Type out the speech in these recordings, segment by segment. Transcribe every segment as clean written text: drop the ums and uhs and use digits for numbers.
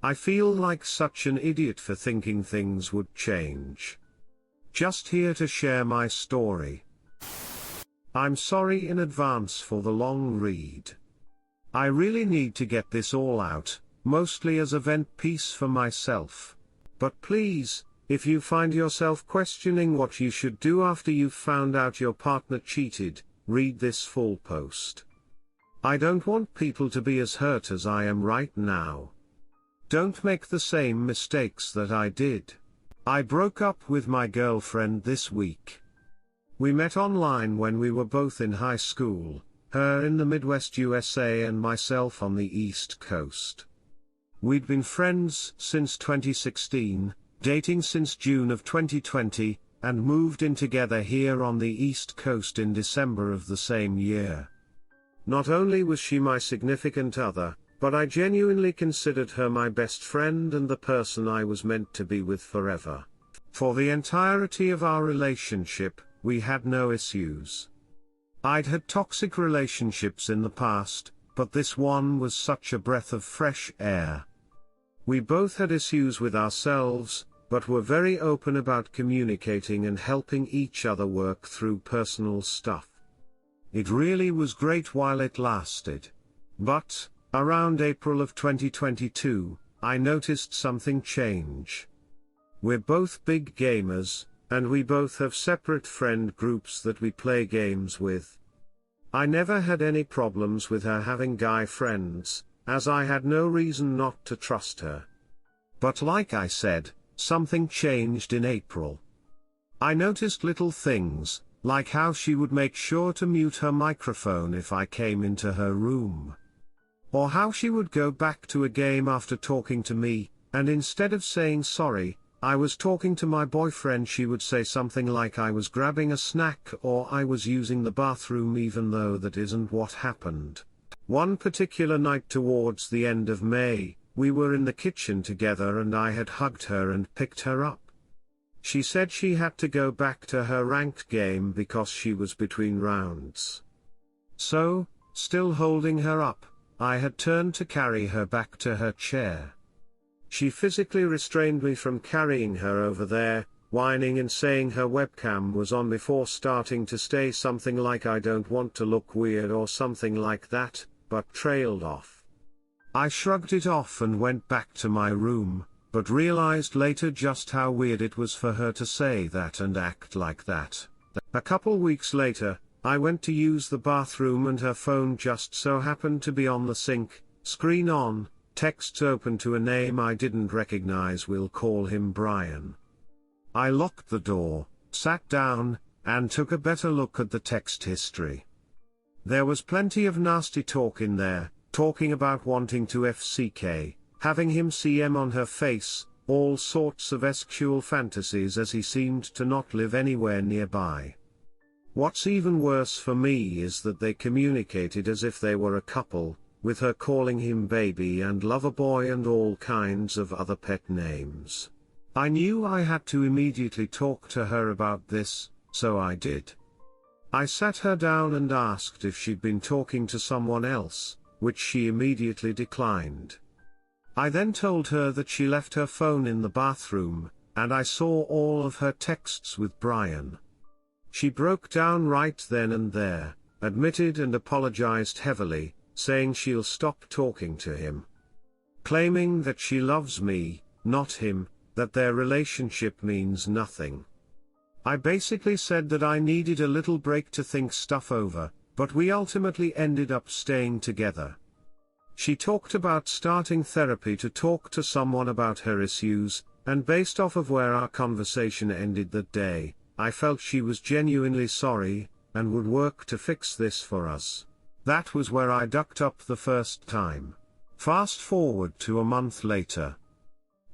I feel like such an idiot for thinking things would change. Just here to share my story. I'm sorry in advance for the long read. I really need to get this all out, mostly as a vent piece for myself. But please, if you find yourself questioning what you should do after you've found out your partner cheated, read this full post. I don't want people to be as hurt as I am right now. Don't make the same mistakes that I did. I broke up with my girlfriend this week. We met online when we were both in high school, her in the Midwest USA and myself on the East Coast. We'd been friends since 2016, dating since June of 2020, and moved in together here on the East Coast in December of the same year. Not only was she my significant other, but I genuinely considered her my best friend and the person I was meant to be with forever. For the entirety of our relationship, we had no issues. I'd had toxic relationships in the past, but this one was such a breath of fresh air. We both had issues with ourselves, but were very open about communicating and helping each other work through personal stuff. It really was great while it lasted. But, around April of 2022, I noticed something change. We're both big gamers, and we both have separate friend groups that we play games with. I never had any problems with her having guy friends, as I had no reason not to trust her. But like I said, something changed in April. I noticed little things, like how she would make sure to mute her microphone if I came into her room. Or how she would go back to a game after talking to me, and instead of saying sorry, I was talking to my boyfriend, she would say something like I was grabbing a snack or I was using the bathroom, even though that isn't what happened. One particular night towards the end of May, we were in the kitchen together and I had hugged her and picked her up. She said she had to go back to her ranked game because she was between rounds. So, still holding her up, I had turned to carry her back to her chair. She physically restrained me from carrying her over there, whining and saying her webcam was on before starting to say something like I don't want to look weird or something like that, but trailed off. I shrugged it off and went back to my room, but realized later just how weird it was for her to say that and act like that. A couple weeks later, I went to use the bathroom and her phone just so happened to be on the sink, screen on, texts open to a name I didn't recognize, we'll call him Brian. I locked the door, sat down, and took a better look at the text history. There was plenty of nasty talk in there, talking about wanting to FCK, having him CM on her face, all sorts of sexual fantasies as he seemed to not live anywhere nearby. What's even worse for me is that they communicated as if they were a couple, with her calling him baby and lover boy and all kinds of other pet names. I knew I had to immediately talk to her about this, so I did. I sat her down and asked if she'd been talking to someone else, which she immediately declined. I then told her that she left her phone in the bathroom, and I saw all of her texts with Brian. She broke down right then and there, admitted and apologized heavily, saying she'll stop talking to him. Claiming that she loves me, not him, that their relationship means nothing. I basically said that I needed a little break to think stuff over, but we ultimately ended up staying together. She talked about starting therapy to talk to someone about her issues, and based off of where our conversation ended that day, I felt she was genuinely sorry, and would work to fix this for us. That was where I ducked up the first time. Fast forward to a month later.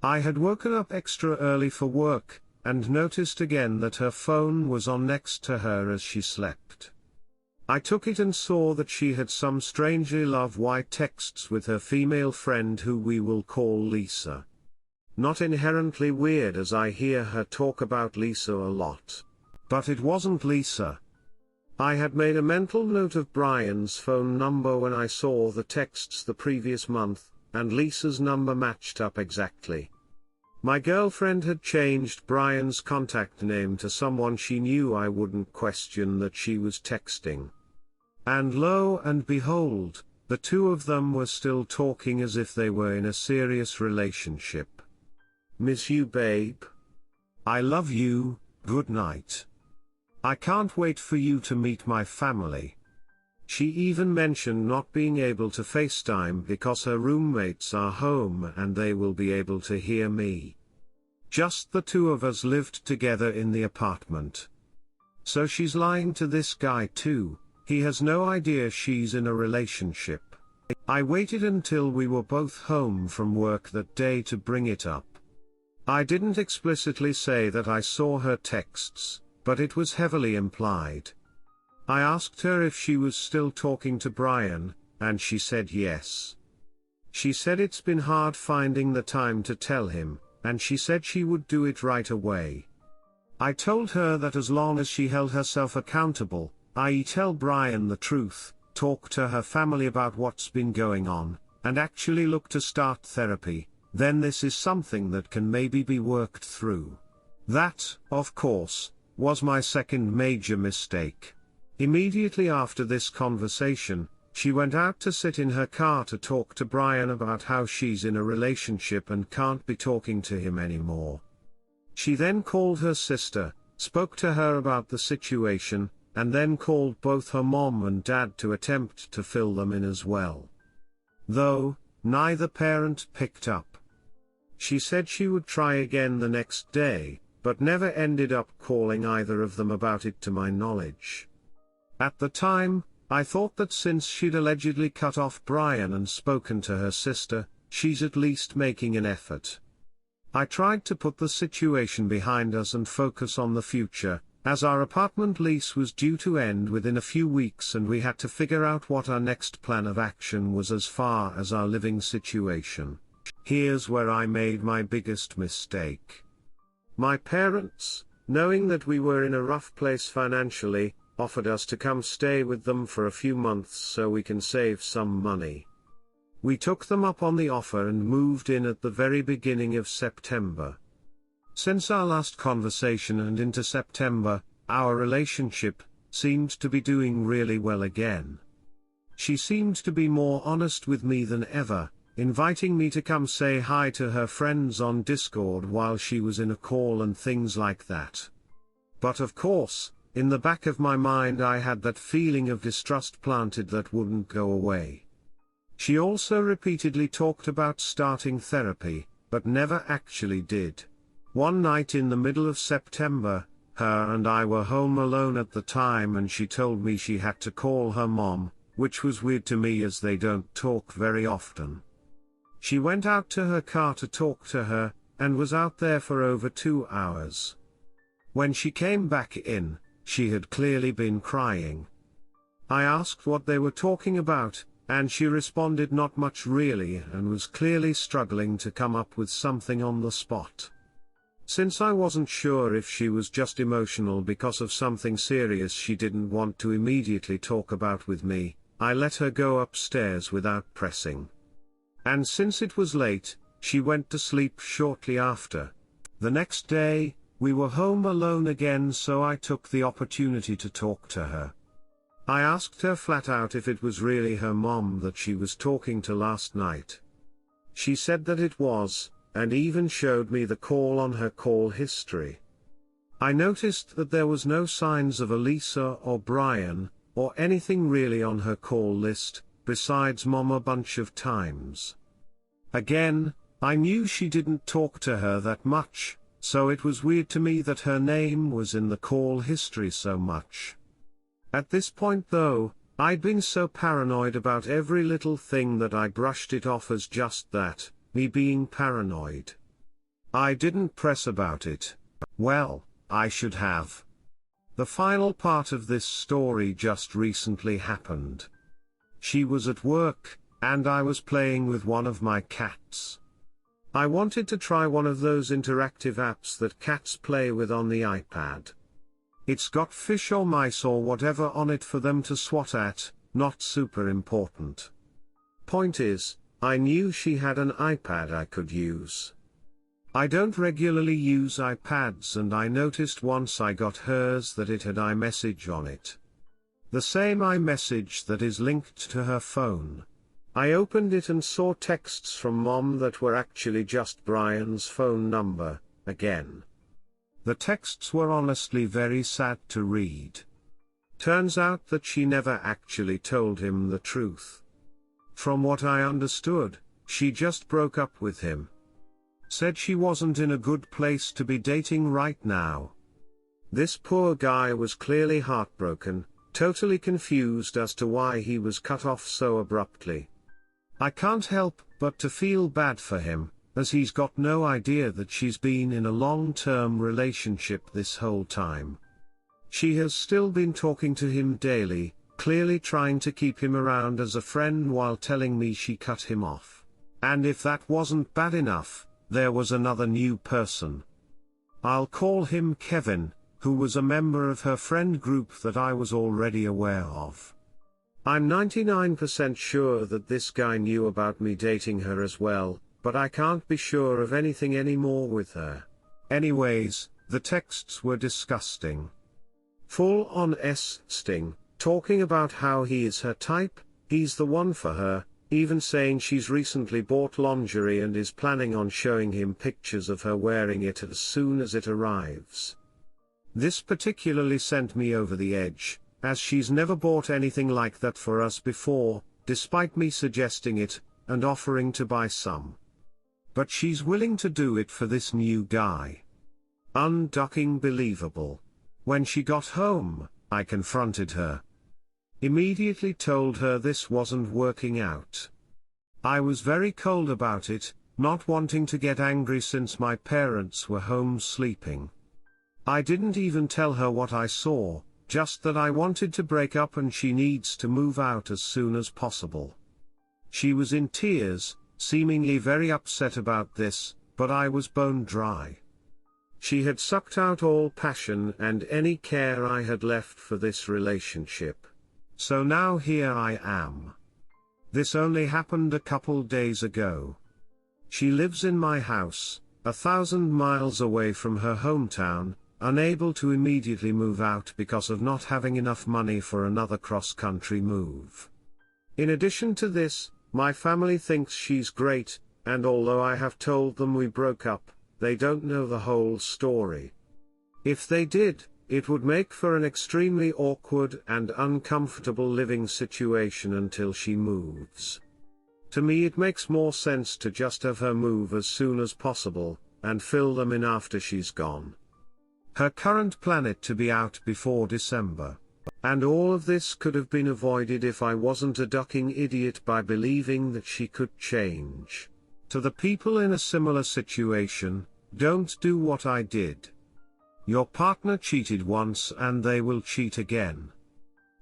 I had woken up extra early for work, and noticed again that her phone was on next to her as she slept. I took it and saw that she had some strangely love-white texts with her female friend who we will call Lisa. Not inherently weird as I hear her talk about Lisa a lot. But it wasn't Lisa. I had made a mental note of Brian's phone number when I saw the texts the previous month, and Lisa's number matched up exactly. My girlfriend had changed Brian's contact name to someone she knew I wouldn't question that she was texting. And lo and behold, the two of them were still talking as if they were in a serious relationship. "Miss you, babe. I love you, good night. I can't wait for you to meet my family." She even mentioned not being able to FaceTime because her roommates are home and they will be able to hear me. Just the two of us lived together in the apartment. So she's lying to this guy too. He has no idea she's in a relationship. I waited until we were both home from work that day to bring it up. I didn't explicitly say that I saw her texts, but it was heavily implied. I asked her if she was still talking to Brian, and she said yes. She said it's been hard finding the time to tell him, and she said she would do it right away. I told her that as long as she held herself accountable, i.e. tell Brian the truth, talk to her family about what's been going on, and actually look to start therapy, then this is something that can maybe be worked through. That, of course, was my second major mistake. Immediately after this conversation, she went out to sit in her car to talk to Brian about how she's in a relationship and can't be talking to him anymore. She then called her sister, spoke to her about the situation, and then called both her mom and dad to attempt to fill them in as well. Though, neither parent picked up. She said she would try again the next day, but never ended up calling either of them about it to my knowledge. At the time, I thought that since she'd allegedly cut off Brian and spoken to her sister, she's at least making an effort. I tried to put the situation behind us and focus on the future, as our apartment lease was due to end within a few weeks and we had to figure out what our next plan of action was as far as our living situation. Here's where I made my biggest mistake. My parents, knowing that we were in a rough place financially, offered us to come stay with them for a few months so we can save some money. We took them up on the offer and moved in at the very beginning of September. Since our last conversation and into September, our relationship seemed to be doing really well again. She seemed to be more honest with me than ever, inviting me to come say hi to her friends on Discord while she was in a call and things like that. But of course, in the back of my mind I had that feeling of distrust planted that wouldn't go away. She also repeatedly talked about starting therapy, but never actually did. One night in the middle of September, her and I were home alone at the time and she told me she had to call her mom, which was weird to me as they don't talk very often. She went out to her car to talk to her, and was out there for over 2 hours. When she came back in, she had clearly been crying. I asked what they were talking about, and she responded not much really and was clearly struggling to come up with something on the spot. Since I wasn't sure if she was just emotional because of something serious she didn't want to immediately talk about with me, I let her go upstairs without pressing. And since it was late, she went to sleep shortly after. The next day, we were home alone again, so I took the opportunity to talk to her. I asked her flat out if it was really her mom that she was talking to last night. She said that it was, and even showed me the call on her call history. I noticed that there was no signs of Elisa or Brian, or anything really on her call list, besides mom a bunch of times. Again, I knew she didn't talk to her that much, so it was weird to me that her name was in the call history so much. At this point though, I'd been so paranoid about every little thing that I brushed it off as just that, me being paranoid. I didn't press about it. Well, I should have. The final part of this story just recently happened. She was at work, and I was playing with one of my cats. I wanted to try one of those interactive apps that cats play with on the iPad. It's got fish or mice or whatever on it for them to swat at, not super important. Point is, I knew she had an iPad I could use. I don't regularly use iPads, and I noticed once I got hers that it had iMessage on it. The same iMessage that is linked to her phone. I opened it and saw texts from Mom that were actually just Brian's phone number, again. The texts were honestly very sad to read. Turns out that she never actually told him the truth. From what I understood, she just broke up with him. Said she wasn't in a good place to be dating right now. This poor guy was clearly heartbroken, totally confused as to why he was cut off so abruptly. I can't help but to feel bad for him, as he's got no idea that she's been in a long-term relationship this whole time. She has still been talking to him daily, clearly trying to keep him around as a friend while telling me she cut him off. And if that wasn't bad enough, there was another new person. I'll call him Kevin, who was a member of her friend group that I was already aware of. I'm 99% sure that this guy knew about me dating her as well, but I can't be sure of anything anymore with her. Anyways, the texts were disgusting. Full on sting, talking about how he is her type, he's the one for her, even saying she's recently bought lingerie and is planning on showing him pictures of her wearing it as soon as it arrives. This particularly sent me over the edge, as she's never bought anything like that for us before, despite me suggesting it, and offering to buy some. But she's willing to do it for this new guy. Unducking believable. When she got home, I confronted her. Immediately told her this wasn't working out. I was very cold about it, not wanting to get angry since my parents were home sleeping. I didn't even tell her what I saw, just that I wanted to break up and she needs to move out as soon as possible. She was in tears, seemingly very upset about this, but I was bone dry. She had sucked out all passion and any care I had left for this relationship. So now here I am. This only happened a couple days ago. She lives in my house, 1,000 miles away from her hometown, unable to immediately move out because of not having enough money for another cross-country move. In addition to this, my family thinks she's great, and although I have told them we broke up, they don't know the whole story. If they did, it would make for an extremely awkward and uncomfortable living situation until she moves. To me it makes more sense to just have her move as soon as possible, and fill them in after she's gone. Her current plan is to be out before December. And all of this could have been avoided if I wasn't a ducking idiot by believing that she could change. To the people in a similar situation, don't do what I did. Your partner cheated once and they will cheat again.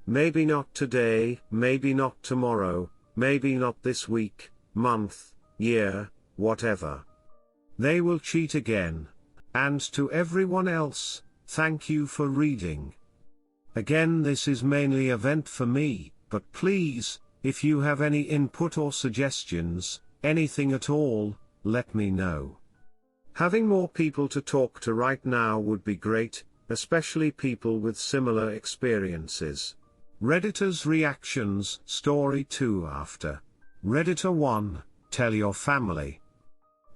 Maybe not today, maybe not tomorrow, maybe not this week, month, year, whatever. They will cheat again. And to everyone else, thank you for reading. Again, this is mainly a vent for me, but please, if you have any input or suggestions, anything at all, let me know. Having more people to talk to right now would be great, especially people with similar experiences. Redditor's reactions, story 2 after. Redditor 1, tell your family.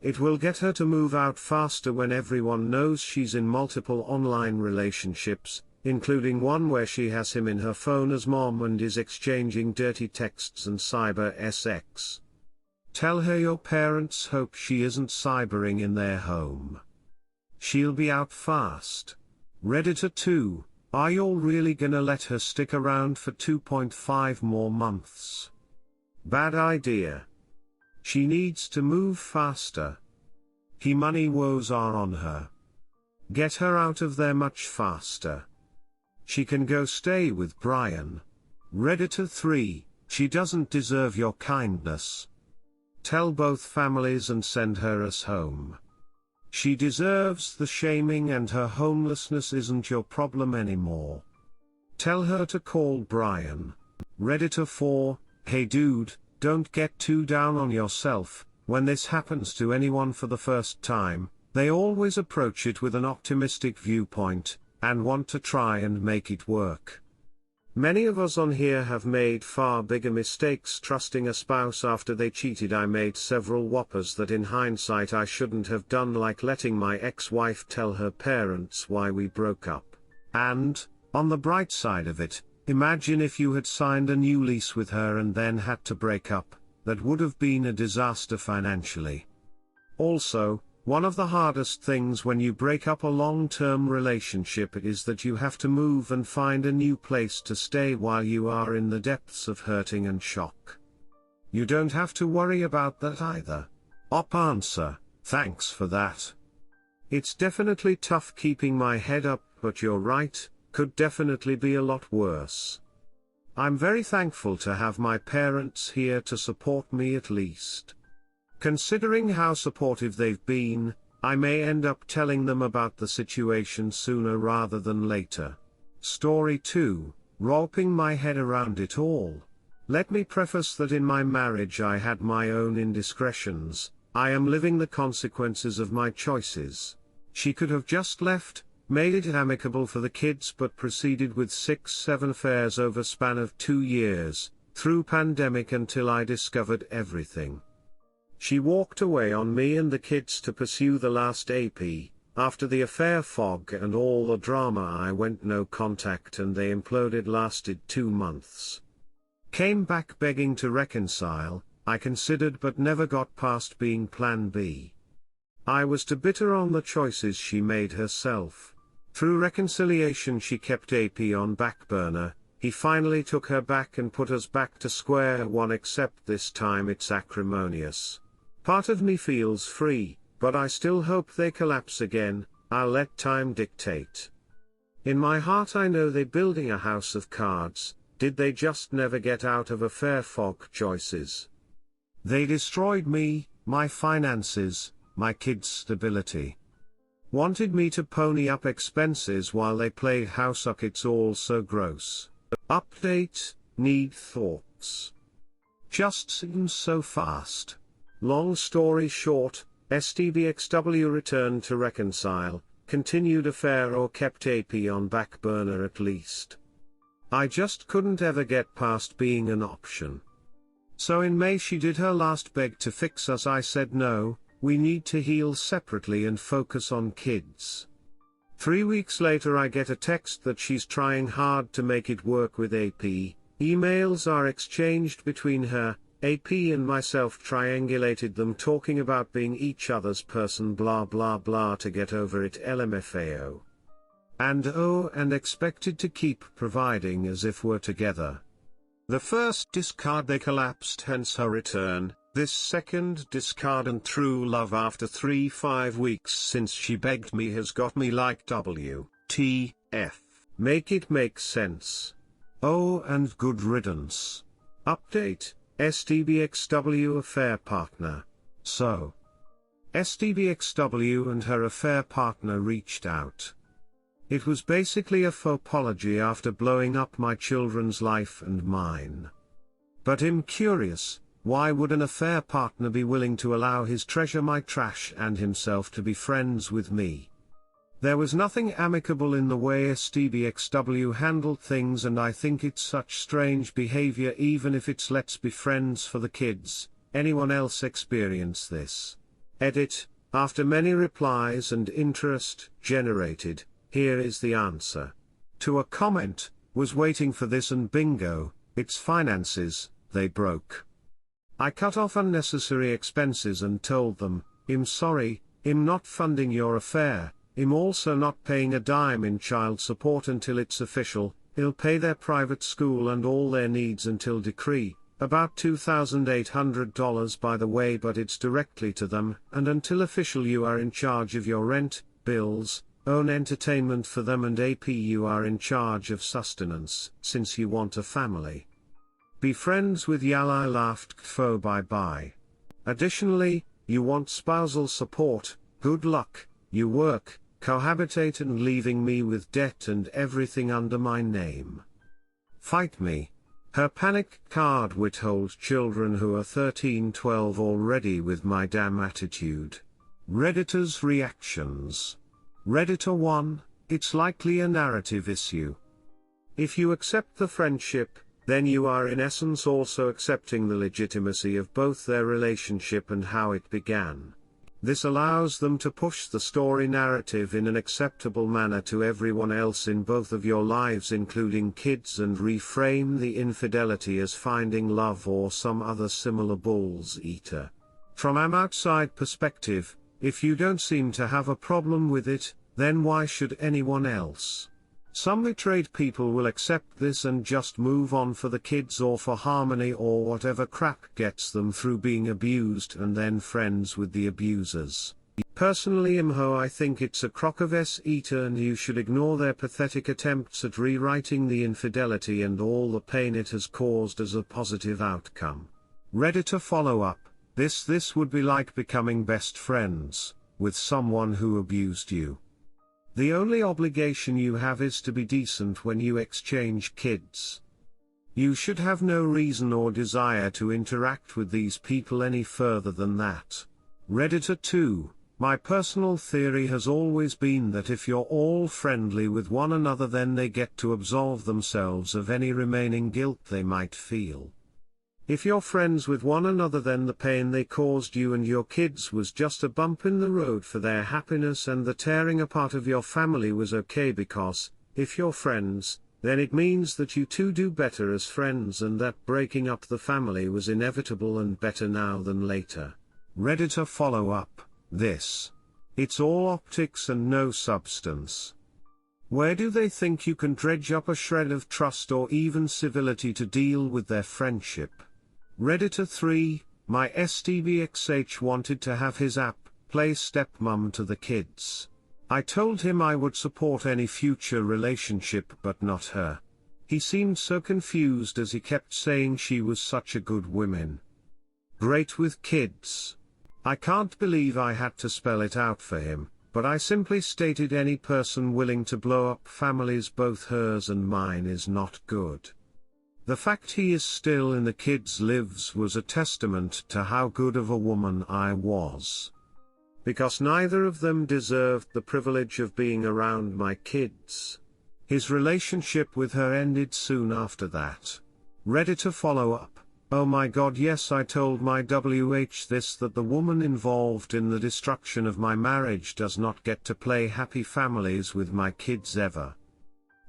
It will get her to move out faster when everyone knows she's in multiple online relationships, including one where she has him in her phone as mom and is exchanging dirty texts and cyber sex. Tell her your parents hope she isn't cybering in their home. She'll be out fast. Redditor 2, are y'all really gonna let her stick around for 2.5 more months? Bad idea. She needs to move faster. Money woes are on her. Get her out of there much faster. She can go stay with Brian. Redditor 3, she doesn't deserve your kindness. Tell both families and send her us home. She deserves the shaming and her homelessness isn't your problem anymore. Tell her to call Brian. Redditor 4, hey dude, don't get too down on yourself. When this happens to anyone for the first time, they always approach it with an optimistic viewpoint, and want to try and make it work. Many of us on here have made far bigger mistakes trusting a spouse after they cheated. I made several whoppers that in hindsight I shouldn't have done, like letting my ex-wife tell her parents why we broke up. And, on the bright side of it, imagine if you had signed a new lease with her and then had to break up. That would have been a disaster financially. Also, one of the hardest things when you break up a long-term relationship is that you have to move and find a new place to stay while you are in the depths of hurting and shock. You don't have to worry about that either. Answer, thanks for that. It's definitely tough keeping my head up, but you're right, could definitely be a lot worse. I'm very thankful to have my parents here to support me at least. Considering how supportive they've been, I may end up telling them about the situation sooner rather than later. Story 2, wrapping my head around it all. Let me preface that in my marriage I had my own indiscretions. I am living the consequences of my choices. She could have just left, made it amicable for the kids, but proceeded with 6-7 affairs over a span of 2 years, through pandemic until I discovered everything. She walked away on me and the kids to pursue the last AP. After the affair fog and all the drama, I went no contact and they imploded. Lasted 2 months. Came back begging to reconcile. I considered but never got past being plan B. I was too bitter on the choices she made herself. Through reconciliation she kept AP on back burner. He finally took her back and put us back to square one, except this time it's acrimonious. Part of me feels free, but I still hope they collapse again. I'll let time dictate. In my heart I know they're building a house of cards. Did they just never get out of affair fog choices? They destroyed me, my finances, my kids' stability. Wanted me to pony up expenses while they played house up. It's all so gross. Update, need thoughts. Just seems so fast. Long story short, STBXW returned to reconcile, continued affair or kept AP on back burner at least. I just couldn't ever get past being an option. So in May she did her last beg to fix us. I said no, we need to heal separately and focus on kids. 3 weeks later I get a text that she's trying hard to make it work with AP. Emails are exchanged between her, AP and myself, triangulated them talking about being each other's person, blah blah blah, to get over it, LMFAO. And expected to keep providing as if we're together. The first discard they collapsed, hence her return. This second discard and true love after 3-5 weeks since she begged me has got me like WTF. Make it make sense. Oh, and good riddance. Update, STBXW affair partner. So, STBXW and her affair partner reached out. It was basically a faux apology after blowing up my children's life and mine. But I'm curious, why would an affair partner be willing to allow his treasure, my trash, and himself to be friends with me? There was nothing amicable in the way STBXW handled things, and I think it's such strange behavior, even if it's let's be friends for the kids. Anyone else experience this? Edit, after many replies and interest generated, here is the answer. To a comment, was waiting for this and bingo, it's finances, they broke. I cut off unnecessary expenses and told them, I'm sorry, I'm not funding your affair. I'm also not paying a dime in child support until it's official. He'll pay their private school and all their needs until decree, about $2,800 by the way, but it's directly to them, and until official you are in charge of your rent, bills, own entertainment for them, and AP you are in charge of sustenance, since you want a family. Be friends with y'all. I laughed, kfo bye bye. Additionally, you want spousal support, good luck, you work, cohabitate, and leaving me with debt and everything under my name. Fight me. Her panic card withholds children who are 13-12 already with my damn attitude. Redditor's reactions. Redditor 1, it's likely a narrative issue. If you accept the friendship, then you are in essence also accepting the legitimacy of both their relationship and how it began. This allows them to push the story narrative in an acceptable manner to everyone else in both of your lives, including kids, and reframe the infidelity as finding love or some other similar balls eater. From an outside perspective, if you don't seem to have a problem with it, then why should anyone else? Some betrayed people will accept this and just move on for the kids or for harmony or whatever crap gets them through being abused and then friends with the abusers. Personally, I think it's a crock of s-eater and you should ignore their pathetic attempts at rewriting the infidelity and all the pain it has caused as a positive outcome. Redditor follow-up, this would be like becoming best friends with someone who abused you. The only obligation you have is to be decent when you exchange kids. You should have no reason or desire to interact with these people any further than that. Redditor 2, my personal theory has always been that if you're all friendly with one another, then they get to absolve themselves of any remaining guilt they might feel. If you're friends with one another, then the pain they caused you and your kids was just a bump in the road for their happiness, and the tearing apart of your family was okay, because, if you're friends, then it means that you two do better as friends and that breaking up the family was inevitable and better now than later. Redditor follow-up, it's all optics and no substance. Where do they think you can dredge up a shred of trust or even civility to deal with their friendship? Redditor 3, my STBXH wanted to have his app play stepmom to the kids. I told him I would support any future relationship but not her. He seemed so confused as he kept saying she was such a good woman. Great with kids. I can't believe I had to spell it out for him, but I simply stated any person willing to blow up families, both hers and mine, is not good. The fact he is still in the kids' lives was a testament to how good of a woman I was. Because neither of them deserved the privilege of being around my kids. His relationship with her ended soon after that. Redditor follow-up, oh my god, yes, I told my WH that the woman involved in the destruction of my marriage does not get to play happy families with my kids ever.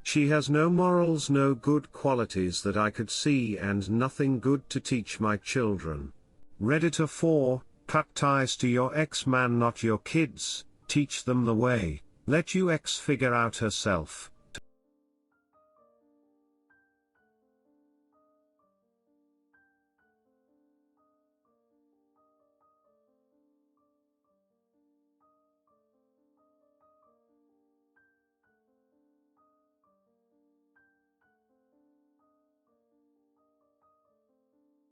She has no morals, no good qualities that I could see, and nothing good to teach my children. Redditor 4, cut ties to your ex-man, not your kids, teach them the way, let your ex figure out herself,